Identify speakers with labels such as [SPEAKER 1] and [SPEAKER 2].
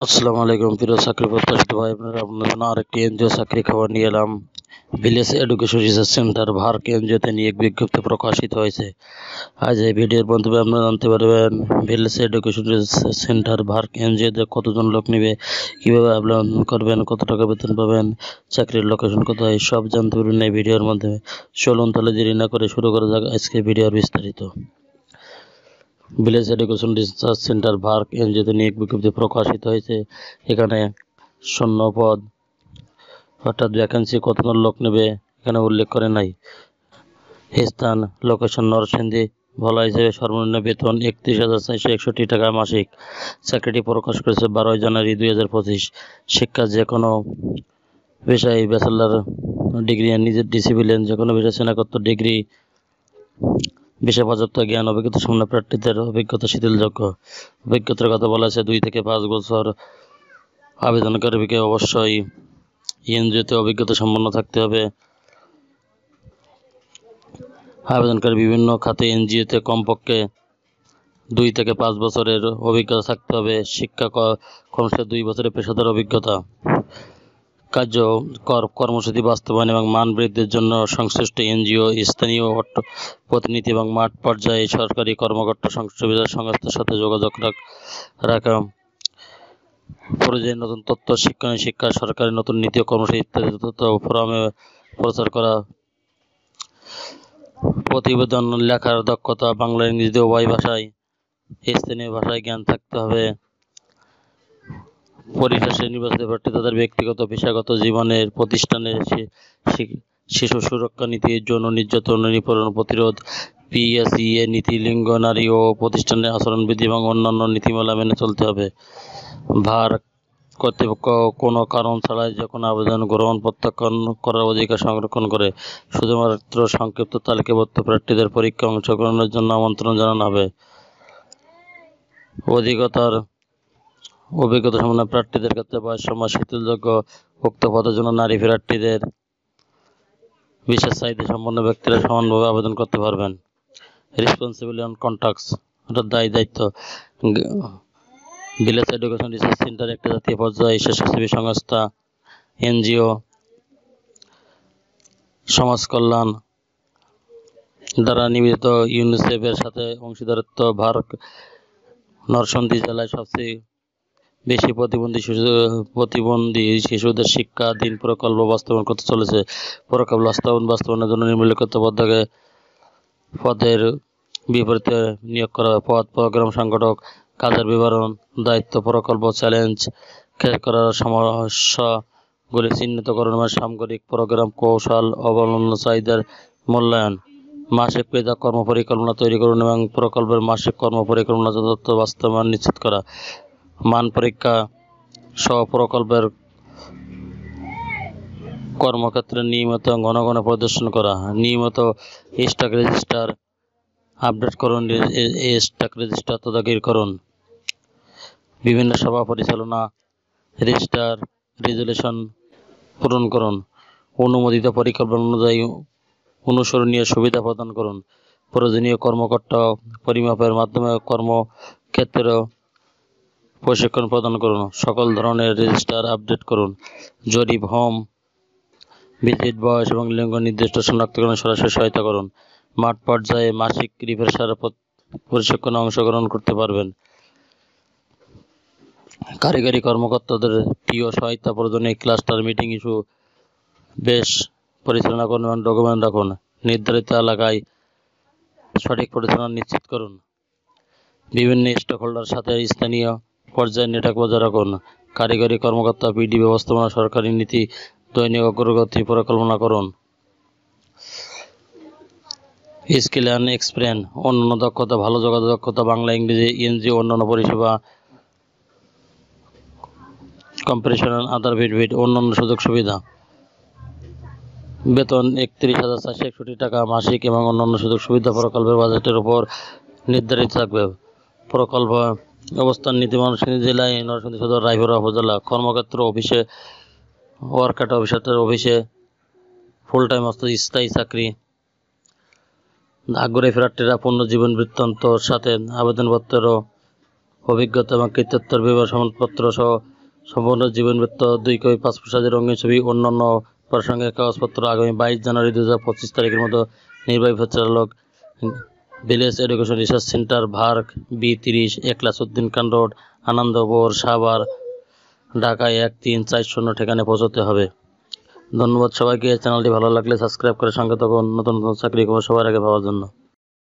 [SPEAKER 1] আসসালামু আলাইকুম প্রিয় চাকরি প্রত্যাশিত ভাই বোনেরা, আপনাদের জন্য আরেকটি এনজিও চাকরি খবর নিয়ে এলাম। ভিলেজ এডুকেশন রিসার্চ সেন্টার ভার্ক এনজিওতে নিয়োগ বিজ্ঞপ্তি প্রকাশিত হয়েছে। আজ এই ভিডিওর মাধ্যমে আপনারা জানতে পারবেন ভিলেজ এডুকেশন রিসার্চ সেন্টার ভার্ক এনজিওতে কতজন লোক নেবে, কীভাবে আবেদন করবেন, কত টাকা বেতন পাবেন, চাকরির লোকেশন কোথায়, সব জানতে পারবেন এই ভিডিওর মাধ্যমে। চলুন তাহলে দেরি না করে শুরু করা যাক আজকে ভিডিওর বিস্তারিত। ভিলেজ এডুকেশন রিসার্চ সেন্টার ভার্ক এনজিওতে নিয়োগ বিজ্ঞপ্তি প্রকাশিত হয়েছে। এখানে শূন্য পদ অর্থাৎ ভ্যাকেন্সি কতজন লোক নেবে এখানে উল্লেখ করে নাই। স্থান লোকেশন নরসিংদী। বলা হয়েছে সর্বনিম্ন বেতন 31,461 টাকা মাসিক। চাকরিটি প্রকাশ করেছে 12 জানুয়ারি 2025। শিক্ষা যে কোনো বিষয়ে ব্যাচেলার ডিগ্রি নিজের ডিসিপ্লিন যে কোনো বিষয়ে স্নাতকোত্তর ডিগ্রি, বিষয় পর্যাপ্ত জ্ঞান অভিজ্ঞতা সম্পন্ন প্রার্থীদের অভিজ্ঞতা শিথিলযোগ্য। অভিজ্ঞতার কথা বলা আছে 2 থেকে 5 বছর। আবেদনকারীকে অবশ্যই এনজিওতে অভিজ্ঞতা সম্পন্ন থাকতে হবে। আবেদনকারী বিভিন্ন খাতে এনজিওতে কমপক্ষে 2 থেকে 5 বছরের অভিজ্ঞতা থাকতে হবে। শিক্ষা কর্মসূচি 2 বছরের পেশাদার অভিজ্ঞতা। কর্মসূচি বাস্তবায়ন এবং মান বৃদ্ধির জন্য সংশ্লিষ্ট এনজিও, স্থানীয় প্রতিনিধি এবং মাঠ পর্যায়ে সরকারি কর্মকর্তা, সুবিধা সংস্থার সাথে যোগাযোগ রাখা, প্রয়োজনীয় নতুন তথ্য, শিক্ষা, সরকারি নতুন নীতি ও কর্মসূচি ইত্যাদি তথ্য ফোরামে প্রচার করা। প্রতিবেদন লেখার দক্ষতা বাংলা ইংরেজিতে উভয় ভাষায়, স্থানীয় ভাষায় জ্ঞান থাকতে হবে। পরিশেষে নির্বাচিত প্রার্থী তাদের ব্যক্তিগত পেশাগত জীবনের, প্রতিষ্ঠানের শিশু সুরক্ষা নীতি, যৌন নির্যাতন নিপীড়ন প্রতিরোধ, পিএসইএ নীতি, লিঙ্গ, নারী ও প্রতিষ্ঠানের আচরণবিধি এবং অন্যান্য নীতিমালা মেনে চলতে হবে। ভার কর্তৃপক্ষ কোনো কারণ ছাড়াই যে কোনো আবেদন গ্রহণ প্রত্যাখ্যান করার অধিকার সংরক্ষণ করে। শুধুমাত্র সংক্ষিপ্ত তালিকাভুক্ত প্রার্থীদের পরীক্ষা অংশগ্রহণের জন্য আমন্ত্রণ জানানো হবে। অভিজ্ঞতা সম্পন্ন প্রার্থীদের ক্ষেত্রে বয়সসীমা শিথিলযোগ্য। উক্ত পদের জন্য নারী প্রার্থীদের বিশেষ চাহিদা সম্পন্ন ব্যক্তিরা সমানভাবে আবেদন করতে পারবেন। রেসপন্সিবিলিটি অন কন্ট্রাক্টস অর্থাৎ দায়িত্ব। ভিলেজ এডুকেশন রিসার্চ সেন্টার একটি জাতীয় পর্যায়ে স্বেচ্ছাসেবী সংস্থা, এনজিও, সমাজ কল্যাণ দ্বারা নিবেদিত। ইউনিসেফের সাথে অংশীদারত্ব। ভার্ক নরসিংদী জেলায় সবচেয়ে বেশি প্রতিবন্ধী শিশুদের শিক্ষা দিন প্রকল্প বাস্তবায়ন করতে চলেছে। প্রকল্প বাস্তবায়নের জন্য নিম্নলিখিত পদের বিপরীতে নিয়োগ করা হবে। পদ: প্রোগ্রাম সংগঠক। কাজের বিবরণ, দায়িত্ব, প্রকল্প, চ্যালেঞ্জ, খেয়াল করার সমস্যাগুলি চিহ্নিতকরণ এবং সামগ্রিক প্রোগ্রাম কৌশল অবলম্বন, চাহিদার মূল্যায়ন। মাসিক পৃথক কর্মপরিকল্পনা তৈরি করুন এবং প্রকল্পের মাসিক কর্মপরিকল্পনা যথাযথ বাস্তবায়ন নিশ্চিত করা। মান পরীক্ষা সহ প্রকল্পের কর্মক্ষেত্রে নিয়মিত ঘন ঘন পরিদর্শন করা। নিয়মিত স্টক রেজিস্টার আপডেট করুন, স্টক রেজিস্টার তদারকি করুন। বিভিন্ন সভা পরিচালনা, রেজিস্টার রেজুলেশন পূরণ করুন। অনুমোদিত পরিকল্পনা অনুযায়ী অনুসরণীয় সুবিধা প্রদান করুন। প্রয়োজনীয় কর্মকর্তা পরিমাপের মাধ্যমে কর্মক্ষেত্রে প্রশিক্ষণ প্রদান করুন। সকল ধরনের রেজিস্টার আপডেট করুন। জরিপ, হোম ভিজিট, বয়স এবং লিঙ্গ নির্দিষ্ট শনাক্তকরণে সরাসরি সহায়তা করুন। মাঠ পর্যায়ে মাসিক রিফ্রেশার প্রশিক্ষণে অংশগ্রহণ করতে পারবেন। কারিগরি কর্মকর্তাদের প্রিয় সহায়তা প্রয়োজনীয় ক্লাস্টার মিটিং ইস্যু বেশ পরিচালনা করুন এবং ডকুমেন্ট রাখুন। নির্ধারিত এলাকায় সঠিক পরিচালনা নিশ্চিত করুন। বিভিন্ন স্টেক হোল্ডার সাথে স্থানীয় পর্যায়ে নেটওয়ার্ক বজায় রাখুন। কারিগরি কর্মকর্তা পিডি ব্যবস্থাপনা, সরকারি নীতি, দৈনিক অগ্রগতি পরিকল্পনা করুন। স্কিল অ্যান্ড এক্সপিরিয়েন্স, অন্যান্য দক্ষতা, ভালো যোগাযোগ দক্ষতা, বাংলা ইংরেজি, এনজিও অন্যান্য পরিষেবা, কম্পারিশন আদার বেনিফিট, অন্যান্য সুযোগ সুবিধা। বেতন 31,461 টাকা মাসিক এবং অন্যান্য সুযোগ সুবিধা প্রকল্পের বাজেটের উপর নির্ধারিত থাকবে। প্রকল্প অবস্থান: নীতিমালা নরসিংদী জেলায়, নরসিংদী সদর, রায়পুরা উপজেলা। কর্মক্ষেত্র: অফিসে, ওয়ার্কার অফিসারের অফিসে, ফুল টাইম অর্থাৎ স্থায়ী চাকরি। আগ্রহী প্রার্থীরা পূর্ণ জীবন বৃত্তান্তর সাথে আবেদনপত্র অভিজ্ঞতা এবং কৃতিত্বের বিবরণ সনদপত্র সহ সম্পূর্ণ জীবনবৃত্ত 2 কপি পাসপোর্ট সাইজের রঙিন ছবি অন্যান্য প্রাসঙ্গিক কাগজপত্র আগামী 22 জানুয়ারি 2025 তারিখের মধ্যে নির্বাহী পরিচালক village education research centre, ভার্ক B30, একলাসউদ্দিন খান রোড, আনন্দপুর, সাভার, ঢাকা 1340 ঠিকানায় পৌঁছতে হবে। ধন্যবাদ সবাইকে। চ্যানেলটি ভালো লাগলে সাবস্ক্রাইব করে সঙ্গে থাকুন নতুন নতুন চাকরি খবর সবার আগে পাওয়ার জন্য।